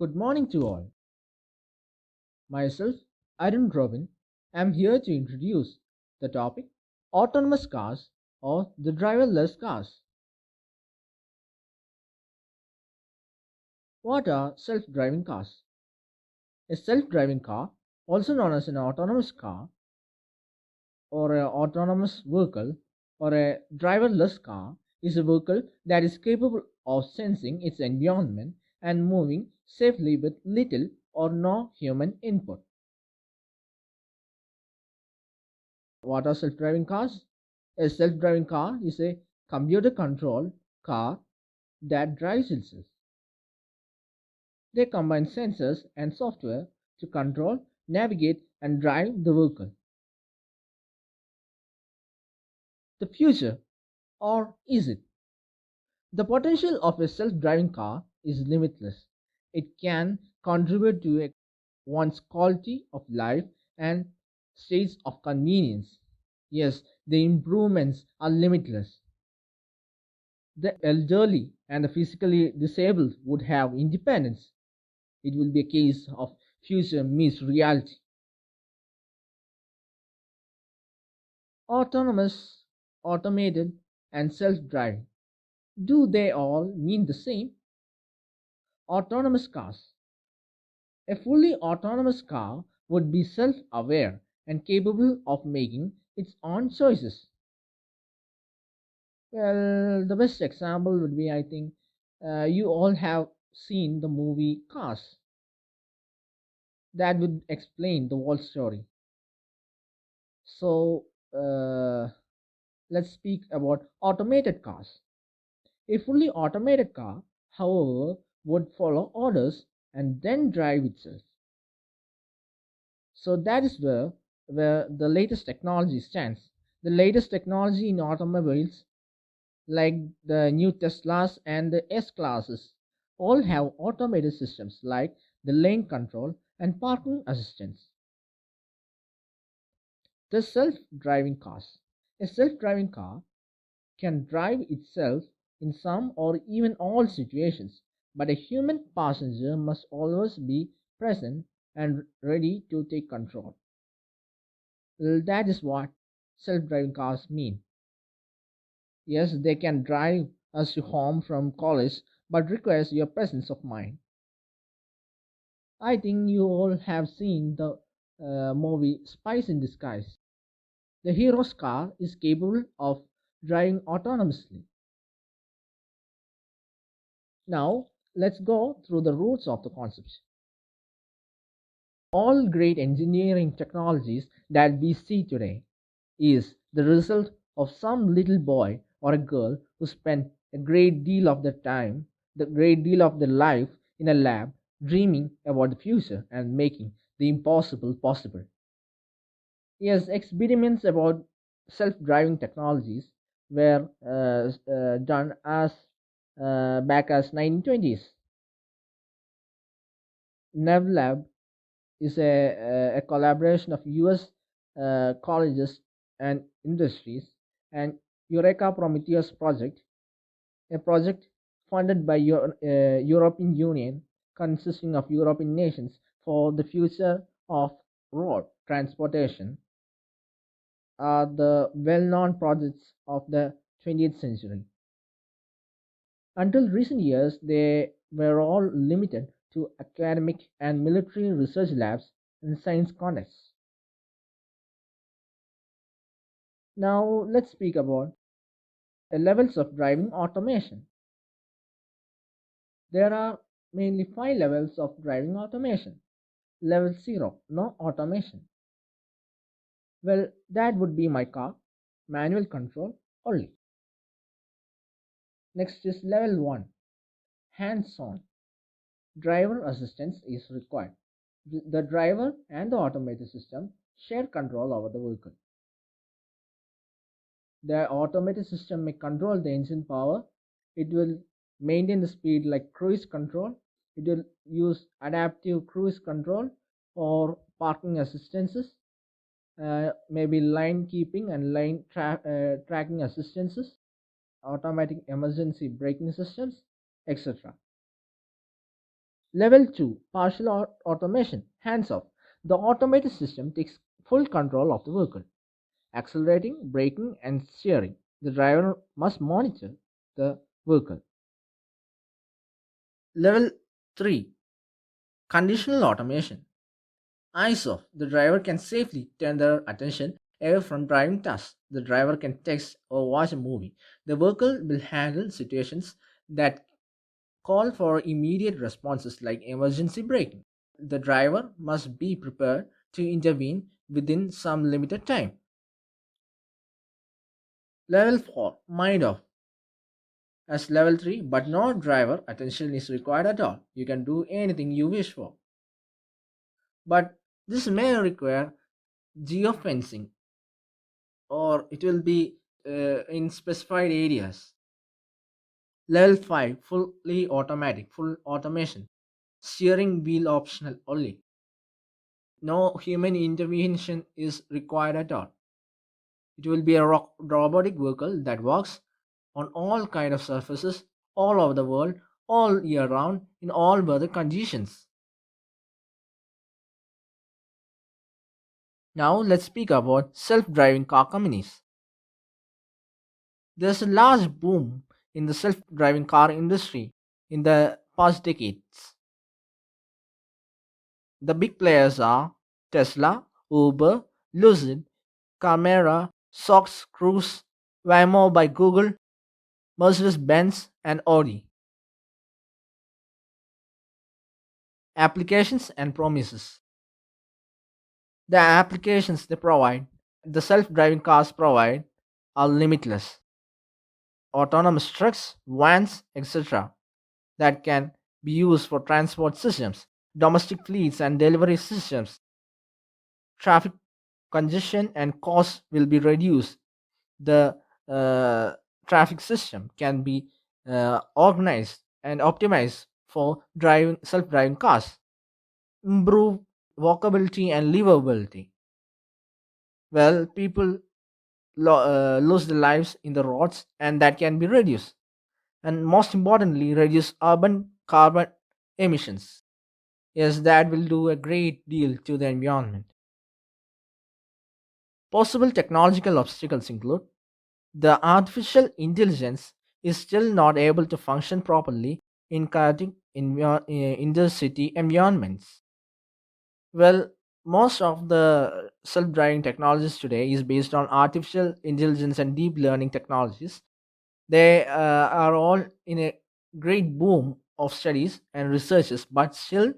Good morning to all. Myself, Arun Robin, am here to introduce the topic autonomous cars or the driverless cars. What are self driving cars? A self driving car, also known as an autonomous car or an autonomous vehicle or a driverless car, is a vehicle that is capable of sensing its environment and moving safely with little or no human input. What are self driving cars? A self driving car is a computer controlled car that drives itself. They combine sensors and software to control, navigate, and drive the vehicle. The future, or is it? The potential of a self driving car is limitless. It can contribute to one's quality of life and states of convenience. Yes, the improvements are limitless. The elderly and the physically disabled would have independence. It will be a case of future meets reality. Autonomous, automated, and self driving. Do they all mean the same? Autonomous cars. A fully autonomous car would be self aware and capable of making its own choices. Well, the best example would be, I think, you all have seen the movie Cars. That would explain the whole story. So, let's speak about automated cars. A fully automated car, however, would follow orders and then drive itself. So that is where the latest technology stands. The latest technology in automobiles, like the new Teslas and the S classes, all have automated systems like the lane control and parking assistance. The self-driving cars. A self-driving car can drive itself in some or even all situations, but a human passenger must always be present and ready to take control. Well, that is what self driving cars mean. Yes, they can drive us to home from college, but requires your presence of mind. I think you all have seen the movie Spies in Disguise. The hero's car is capable of driving autonomously. Now, let's go through the roots of the concept. All great engineering technologies that we see today is the result of some little boy or a girl who spent a great deal of their time, the great deal of their life in a lab dreaming about the future and making the impossible possible. Yes, experiments about self-driving technologies were done as back as 1920s. NevLab is a collaboration of US colleges and industries, and Eureka Prometheus project, a project funded by European Union consisting of European nations for the future of road transportation, are the well-known projects of the 20th century. Until recent years, they were all limited to academic and military research labs and science contests. Now, let's speak about the levels of driving automation. There are mainly 5 levels of driving automation. Level 0, no automation. Well, that would be my car, manual control only. Next is level 1, hands on. Driver assistance is required. The driver and the automated system share control over the vehicle. The automated system may control the engine power. It will maintain the speed like cruise control. It will use adaptive cruise control or parking assistances, maybe line keeping and tracking assistances, automatic emergency braking systems, etc. Level 2, partial automation, hands off. The automated system takes full control of the vehicle, accelerating, braking, and steering. The driver must monitor the vehicle. Level 3, conditional automation, eyes off. The driver can safely turn their attention away from driving tasks. The driver can text or watch a movie. The vehicle will handle situations that call for immediate responses like emergency braking. The driver must be prepared to intervene within some limited time. Level 4, mind off, as level 3, but no driver attention is required at all. You can do anything you wish for. But this may require geofencing, or it will be in specified areas. Level 5, fully automatic, full automation, steering wheel optional only. No human intervention is required at all. It will be a robotic vehicle that works on all kind of surfaces all over the world, all year round, in all weather conditions. Now let's speak about self-driving car companies. There's a large boom in the self-driving car industry in the past decades. The big players are Tesla, Uber, Lucid, Camera, Sox Cruise, Waymo by Google, Mercedes-Benz, and Audi. Applications and promises. The applications they provide, the self-driving cars provide, are limitless. Autonomous trucks, vans, etc., that can be used for transport systems, domestic fleets, and delivery systems. Traffic congestion and cost will be reduced. The traffic system can be organized and optimized for driving self-driving cars. Improve walkability and livability. Well, people lose their lives in the roads, and that can be reduced. And most importantly, reduce urban carbon emissions. Yes, that will do a great deal to the environment. Possible technological obstacles include the artificial intelligence is still not able to function properly in chaotic intercity environments. Well, most of the self-driving technologies today is based on artificial intelligence and deep learning technologies. They are all in a great boom of studies and researches, but still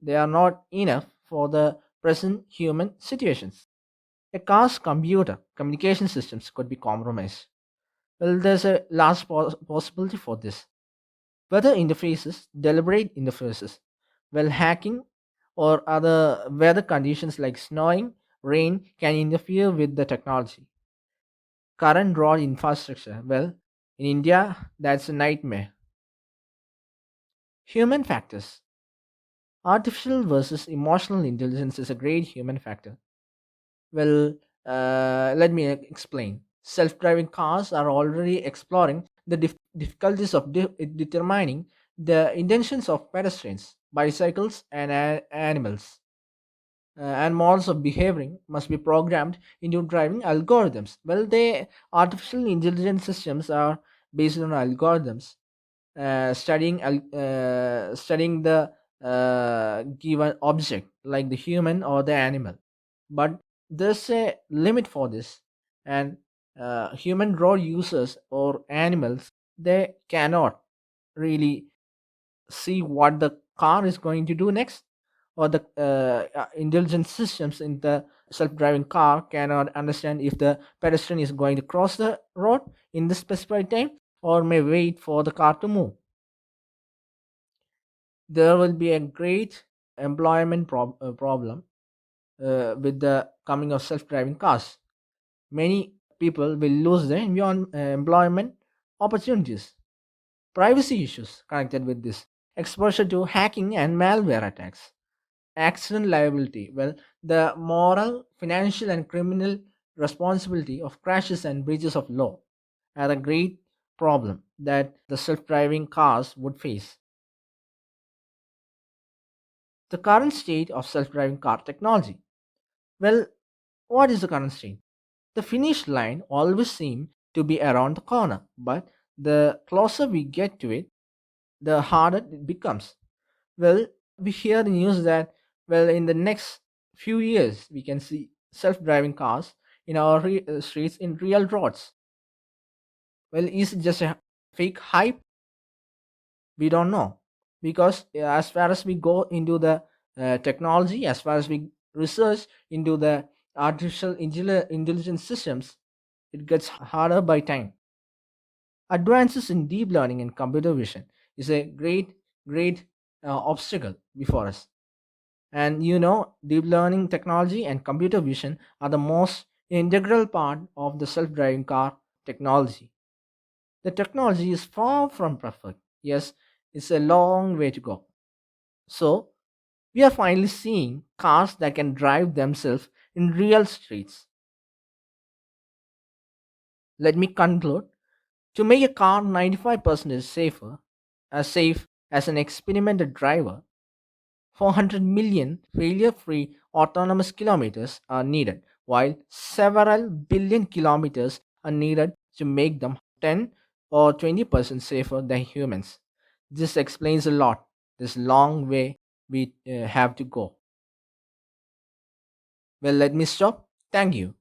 they are not enough for the present human situations. A car's computer communication systems could be compromised. Well, there's a large possibility for this. Weather interfaces, deliberate interfaces, well, hacking or other weather conditions like snowing, rain can interfere with the technology. Current road infrastructure, well, in India, that's a nightmare. Human factors. Artificial versus emotional intelligence is a great human factor. Well, let me explain. Self driving cars are already exploring the difficulties of determining the intentions of pedestrians, bicycles, and animals. And models of behaving must be programmed into driving algorithms. Well, the artificial intelligence systems are based on algorithms, studying the given object like the human or the animal. But there's a limit for this, and human road users or animals, they cannot really see what the car is going to do next, or the intelligent systems in the self-driving car cannot understand if the pedestrian is going to cross the road in the specified time or may wait for the car to move. There will be a great employment problem with the coming of self-driving cars. Many people will lose their employment opportunities. Privacy issues connected with this, exposure to hacking and malware attacks, accident liability. Well, the moral, financial, and criminal responsibility of crashes and breaches of law are a great problem that the self driving cars would face. The current state of self driving car technology. Well, what is the current state? The finish line always seems to be around the corner, but the closer we get to it, the harder it becomes. Well, we hear the news that, well, in the next few years, we can see self driving cars in our streets in real roads. Well, is it just a fake hype? We don't know, because as far as we go into the technology, as far as we research into the intelligence systems, it gets harder by time. Advances in deep learning and computer vision is a great obstacle before us. And deep learning technology and computer vision are the most integral part of the self-driving car technology. The technology is far from perfect. Yes, it's a long way to go. So, we are finally seeing cars that can drive themselves in real streets. Let me conclude. To make a car 95% safe as an experimental driver, 400 million failure free autonomous kilometers are needed, while several billion kilometers are needed to make them 10 or 20% safer than humans. This explains a lot, this long way we have to go. Well, let me stop. Thank you.